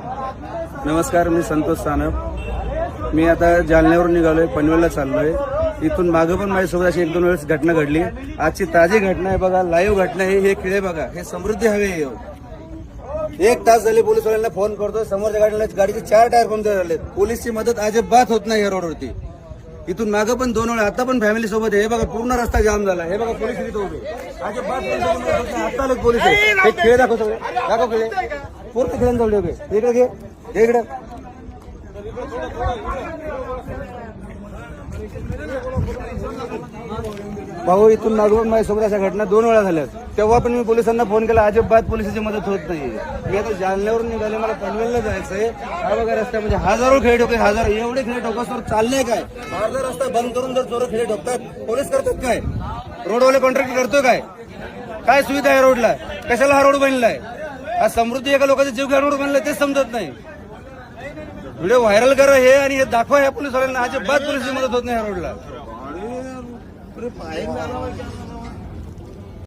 नमस्कार, मी संतोष सानप. मी आता जालन्यावरून निघालोय, पनवेलला चाललोय. इथून मागं पण माझ्यासोबत अशी 1-2 वेळेस घटना घडली. आजची ताजी घटना आहे बघा, लाईव्ह घटना आहे. हे खिळे बघा, हे समृद्धी हवे. 1 तास झाले पोलिसवाल्यांना फोन करतोय. समोरच्या गाडीचे 4 टायर पंक्चर झालेत. पोलीसची मदत अजिबात होत नाही या रोडवरती. इथून मागं पण 2 वेळा, आता पण फॅमिली सोबत आहे. हे बघा, पूर्ण रस्ता जाम झाला. हे बघा, पोलीस इथे उभे. अजिबात आता लोक पोलीस आहे. हे खेळ दाखव, सगळे दाखव खेळ. पूर्ण खेळांजवळ उभे. इकडे घे, इकडे. भाऊ, इथून मागून माझ्यासोबत अशा घटना 2 वेळा झाल्या. तेव्हा पण मी पोलिसांना फोन केला, अजिबात पोलिसांची मदत होत नाही. मी आता जालन्यावरून निघाले, मला पनवेलला जायचंय. हा बघा रस्ता, म्हणजे हजारो खेळ ठोके, एवढे खेळ ठोकासवर चाललंय काय? अर्धा रस्ता बंद करून जर चोर खेळ ठोकतात, पोलीस करतात काय? रोडवाले कॉन्ट्रॅक्ट करतो काय? काय सुविधा आहे रोडला? कशाला हा रोड बनलाय? हा समृद्धी एका लोकांचा जीव घ्या रोड बनलाय, तेच समजत नाही. व्हिडिओ व्हायरल करा हे, आणि हे दाखवा ह्या पोलिसवाल्यांना. अजिबात पोलिसची मदत होत नाही ह्या रोडला.